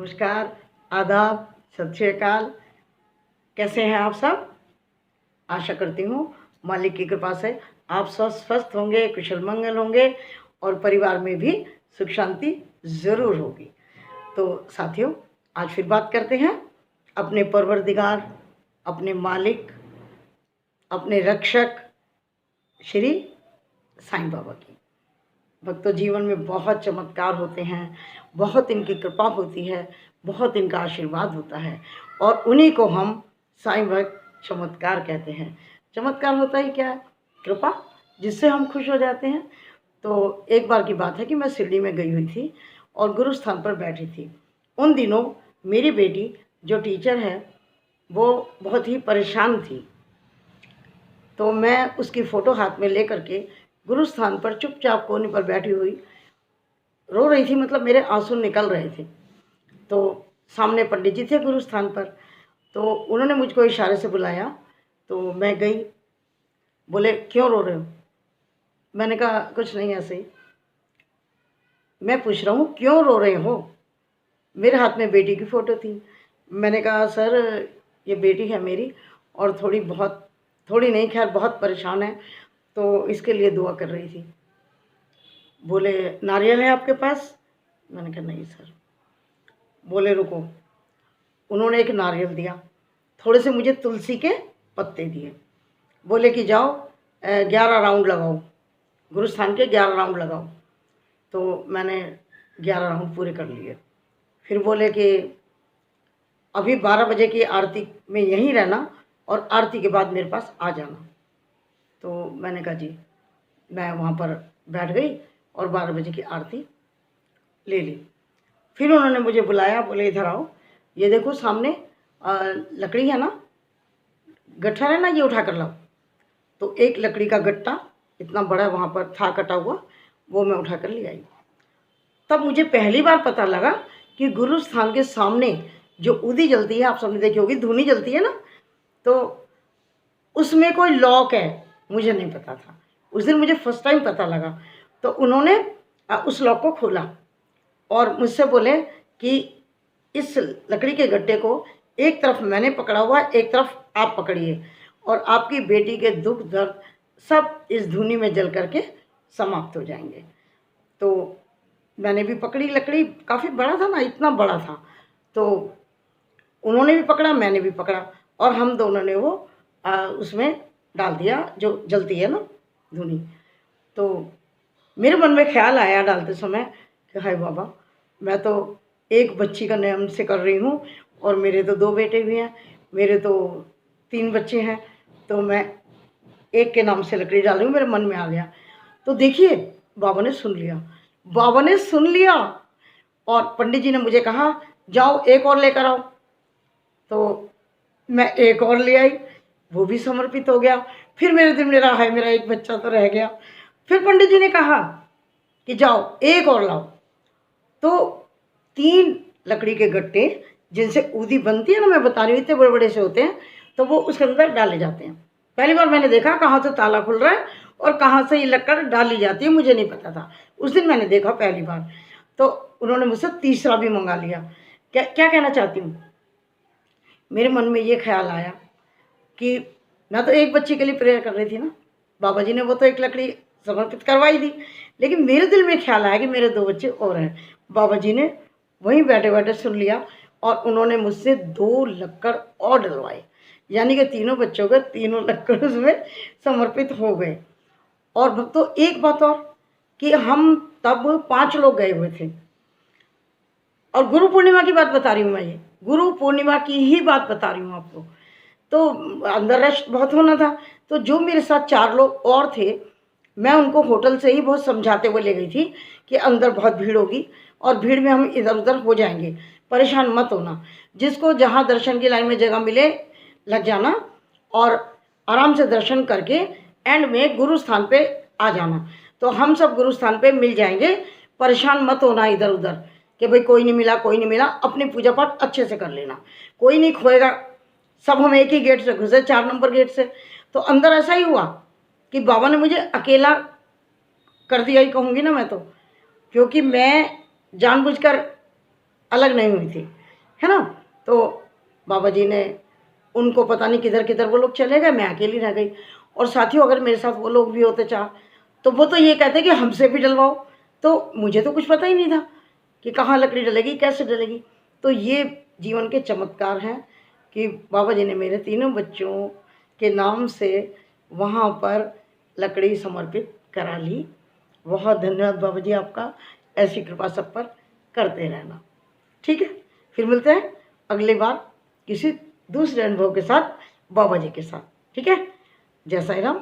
नमस्कार, आदाब, सत श्री अकाल। कैसे हैं आप सब? आशा करती हूँ मालिक की कृपा से आप स्वस्थ होंगे, कुशल मंगल होंगे और परिवार में भी सुख शांति ज़रूर होगी। तो साथियों, आज फिर बात करते हैं अपने परवरदिगार, अपने मालिक, अपने रक्षक श्री साईं बाबा की। भक्तों, जीवन में बहुत चमत्कार होते हैं, बहुत इनकी कृपा होती है, बहुत इनका आशीर्वाद होता है और उन्हीं को हम साईं भक्त चमत्कार कहते हैं। चमत्कार होता ही क्या है? कृपा, जिससे हम खुश हो जाते हैं। तो एक बार की बात है कि मैं शिरडी में गई हुई थी और गुरु स्थान पर बैठी थी। उन दिनों मेरी बेटी जो टीचर है वो बहुत ही परेशान थी, तो मैं उसकी फ़ोटो हाथ में लेकर के गुरु स्थान पर चुपचाप कोने पर बैठी हुई रो रही थी। मतलब मेरे आंसू निकल रहे थे। तो सामने पंडित जी थे गुरु स्थान पर, तो उन्होंने मुझको इशारे से बुलाया, तो मैं गई। बोले, क्यों रो रहे हो? मैंने कहा, कुछ नहीं, ऐसे ही। मैं पूछ रहा हूँ क्यों रो रहे हो? मेरे हाथ में बेटी की फ़ोटो थी। मैंने कहा, सर ये बेटी है मेरी और थोड़ी नहीं, खैर बहुत परेशान है, तो इसके लिए दुआ कर रही थी। बोले, नारियल है आपके पास? मैंने कहा, नहीं सर। बोले, रुको। उन्होंने एक नारियल दिया, थोड़े से मुझे तुलसी के पत्ते दिए। बोले कि जाओ 11 राउंड लगाओ, गुरुस्थान के 11 राउंड लगाओ। तो मैंने 11 राउंड पूरे कर लिए। फिर बोले कि अभी 12 बजे की आरती में यहीं रहना और आरती के बाद मेरे पास आ जाना। तो मैंने कहा जी। मैं वहाँ पर बैठ गई और 12 बजे की आरती ले ली। फिर उन्होंने मुझे बुलाया, बोले इधर आओ, ये देखो सामने लकड़ी है ना, गट्ठा है ना, ये उठा कर लाओ। तो एक लकड़ी का गट्टा इतना बड़ा वहाँ पर था कटा हुआ, वो मैं उठा कर ले आई। तब मुझे पहली बार पता लगा कि गुरु स्थान के सामने जो ऊदी जलती है, आप सबने देखी होगी, धूनी जलती है ना, तो उसमें कोई लॉक है, मुझे नहीं पता था। उस दिन मुझे फर्स्ट टाइम पता लगा। तो उन्होंने उस लॉक को खोला और मुझसे बोले कि इस लकड़ी के गट्टे को एक तरफ मैंने पकड़ा हुआ है, एक तरफ आप पकड़िए और आपकी बेटी के दुख दर्द सब इस धूनी में जल करके समाप्त हो जाएंगे। तो मैंने भी पकड़ी लकड़ी, काफ़ी बड़ा था ना, इतना बड़ा था। तो उन्होंने भी पकड़ा, मैंने भी पकड़ा और हम दोनों ने वो उसमें डाल दिया जो जलती है ना धुनी। तो मेरे मन में ख्याल आया डालते समय कि हाय बाबा, मैं तो एक बच्ची का नाम से कर रही हूँ और मेरे तो 2 बेटे भी हैं, मेरे तो 3 बच्चे हैं, तो मैं एक के नाम से लकड़ी डाल रही हूँ। मेरे मन में आ गया। तो देखिए, बाबा ने सुन लिया, बाबा ने सुन लिया और पंडित जी ने मुझे कहा, जाओ एक और लेकर आओ। तो मैं एक और ले आई, वो भी समर्पित हो गया। फिर मेरे दिल में रहा है, मेरा एक बच्चा तो रह गया। फिर पंडित जी ने कहा कि जाओ एक और लाओ। तो 3 लकड़ी के गट्टे जिनसे ऊदी बनती है ना, मैं बता रही हूँ, इतने बड़े बड़े से होते हैं, तो वो उसके अंदर डाले जाते हैं। पहली बार मैंने देखा कहाँ से ताला खुल रहा है और कहाँ से ये लकड़ डाली जाती है, मुझे नहीं पता था। उस दिन मैंने देखा पहली बार। तो उन्होंने मुझसे तीसरा भी मंगा लिया। क्या क्या कहना चाहती हूँ, मेरे मन में ये ख्याल आया कि मैं तो एक बच्ची के लिए प्रेयर कर रही थी ना, बाबा जी ने वो तो एक लकड़ी समर्पित करवाई दी, लेकिन मेरे दिल में ख्याल आया कि मेरे 2 बच्चे और हैं। बाबा जी ने वहीं बैठे बैठे सुन लिया और उन्होंने मुझसे 2 लक्कड़ और डलवाए, यानी कि तीनों बच्चों के तीनों लक्कड़ उसमें समर्पित हो गए। और भक्तों, एक बात और कि हम तब 5 लोग गए हुए थे और गुरु पूर्णिमा की बात बता रही हूँ मैं, ये गुरु पूर्णिमा की ही बात बता रही हूँ आपको। तो अंदर रश बहुत होना था। तो जो मेरे साथ 4 लोग और थे, मैं उनको होटल से ही बहुत समझाते हुए ले गई थी कि अंदर बहुत भीड़ होगी और भीड़ में हम इधर उधर हो जाएंगे, परेशान मत होना, जिसको जहाँ दर्शन की लाइन में जगह मिले लग जाना और आराम से दर्शन करके एंड में गुरु स्थान पे आ जाना। तो हम सब गुरु स्थान पे मिल जाएंगे, परेशान मत होना इधर उधर कि भाई कोई नहीं मिला, कोई नहीं मिला। अपनी पूजा पाठ अच्छे से कर लेना, कोई नहीं खोएगा। सब हम एक ही गेट से घुसे, 4 नंबर गेट से। तो अंदर ऐसा ही हुआ कि बाबा ने मुझे अकेला कर दिया ही कहूँगी ना मैं तो, क्योंकि मैं जानबूझकर अलग नहीं हुई थी, है ना। तो बाबा जी ने, उनको पता नहीं किधर किधर वो लोग चले गए, मैं अकेली रह गई। और साथियों, अगर मेरे साथ वो लोग भी होते चार, तो वो तो ये कहते कि हमसे भी डलवाओ। तो मुझे तो कुछ पता ही नहीं था कि कहाँ लकड़ी डलेगी, कैसे डलेगी। तो ये जीवन के चमत्कार हैं कि बाबा जी ने मेरे तीनों बच्चों के नाम से वहाँ पर लकड़ी समर्पित करा ली। बहुत धन्यवाद बाबा जी आपका, ऐसी कृपा सब पर करते रहना। ठीक है, फिर मिलते हैं अगली बार किसी दूसरे अनुभव के साथ, बाबा जी के साथ। ठीक है, जय साईं राम।